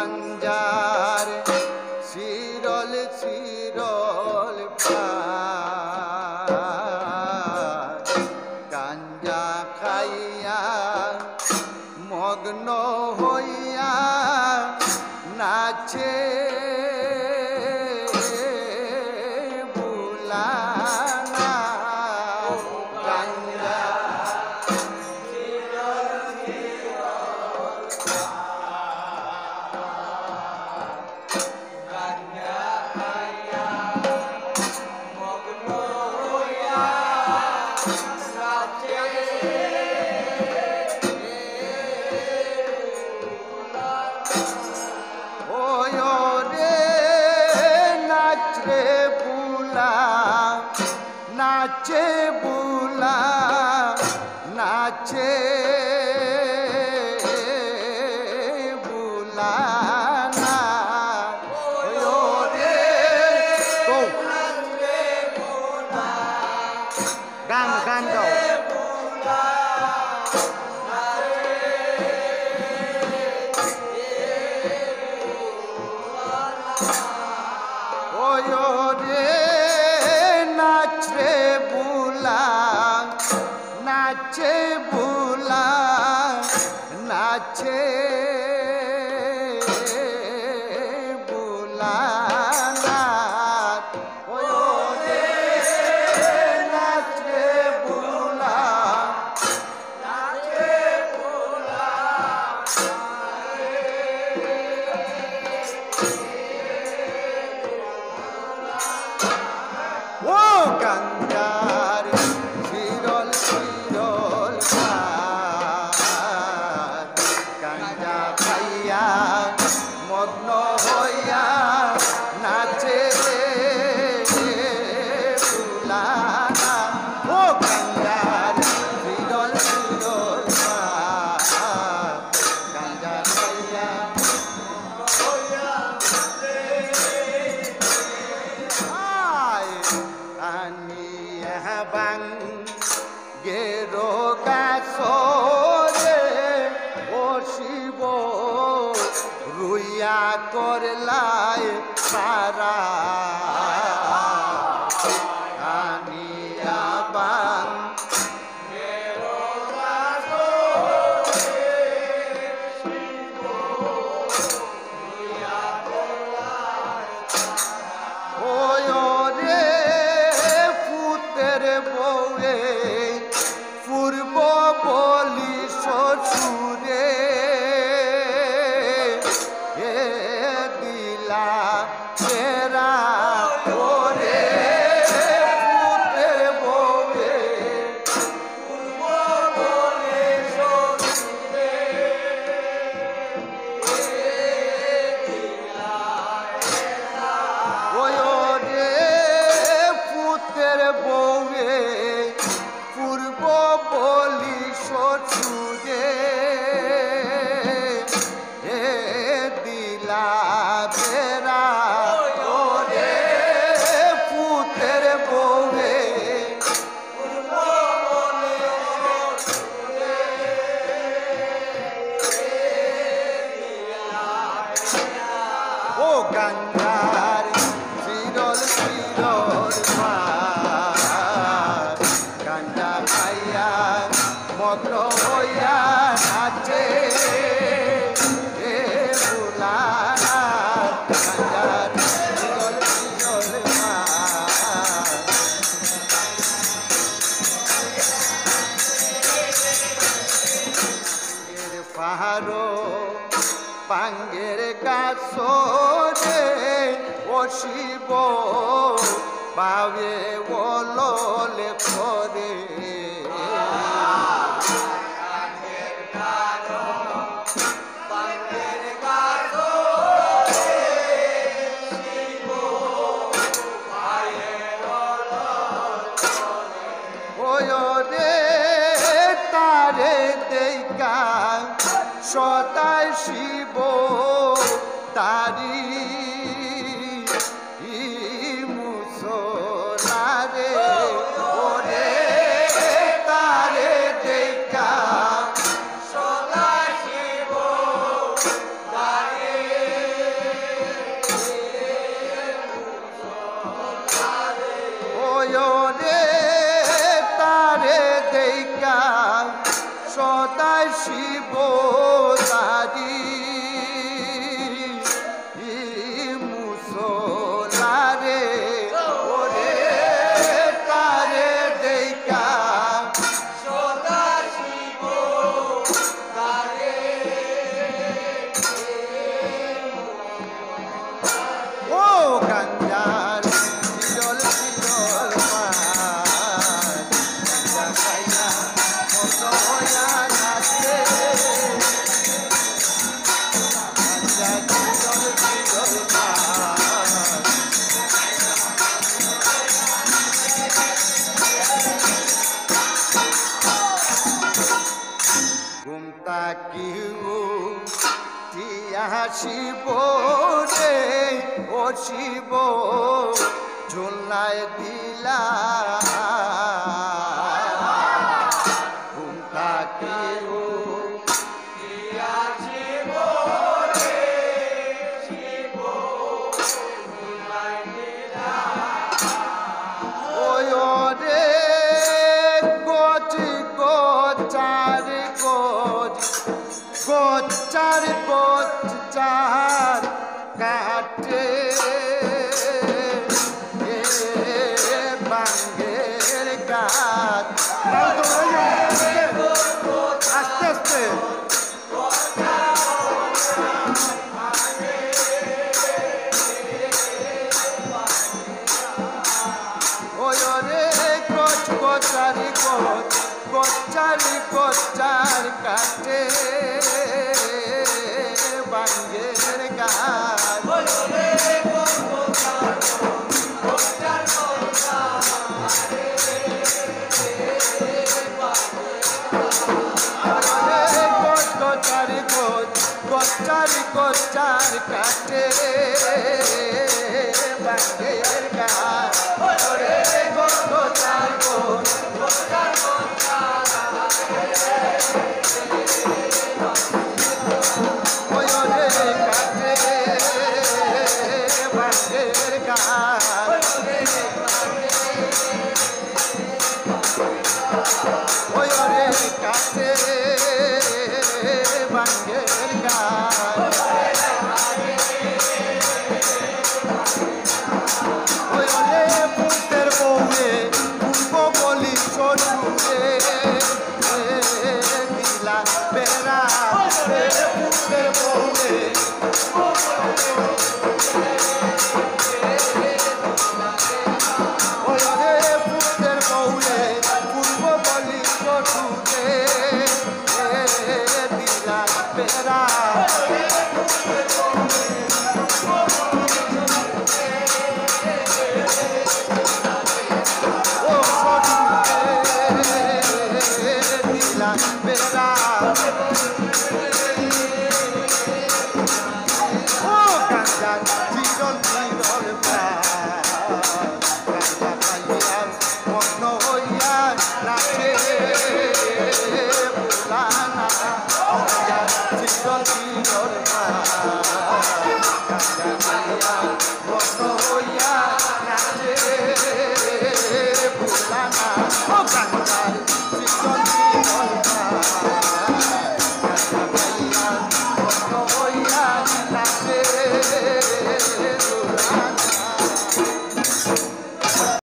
গাঞ্জার শিরল শিরল গাঞ্জা খাইয়া মগ্ন হইয়া নাচে নাচে বুলা নাচে বুলা না রে গান গান গাও নাচে বুলা নাচে বুলা নাচে বুলা নাচে বুলা ও গাঞ্জার শিরল শিরল গাঞ্জা খাইয়া মগ্ন হইয়া নাচে বুলা ও গাঞ্জার শিরল শিরল গাঞ্জা খাইয়া বাং গেরো গাছরে ও শিব রুইয়া করলাই পারা আনিয়া বাং গেরো গাছরে শিব রুইয়া করলাই ওয় রে বউয়ে পূর্ব বলি শ্বশুরে দিলা তেরা ওরে পুত্রের বউয়ে পূর্ব বলি শ্বশুরে দিলা তেরা ওরে পুত্রের বউয়ে পূর্ব বলি শ্বশুরে দিলা বেরা ওরে পুত্রের বউয়ে পূর্ব বলি শ্বশুরে ও গাঞ্জার শিরল শিরল গাঞ্জা খাইয়া মগ্ন হইয়া নাচে বুলা গাঞ্জার শিরল শিরল পাহাড়ো পাঙ্গের গাছরে ও শিব পাবে ওললে করে তারে দেখা সদাই শিব তারি মুসলারে ওরে তারে শিব রে ও শিব ঝুলায় দিলা ঘুমটা কেউ শিব রে শিব ঝুলায় দিলা ওই রে গোচ গোচার গোচ গোচার গোচার কাটে বাঙ্গের গাছ আস্তে আস্তে ওই রে গোচ গোচারি গোচ গোচারি গোচার কাটে বাঙ্গের গাছ গোচারি গোচ গোচারি গোচার কাটে বাঙ্গের গাছ গোচার গোচ গোচার Oh,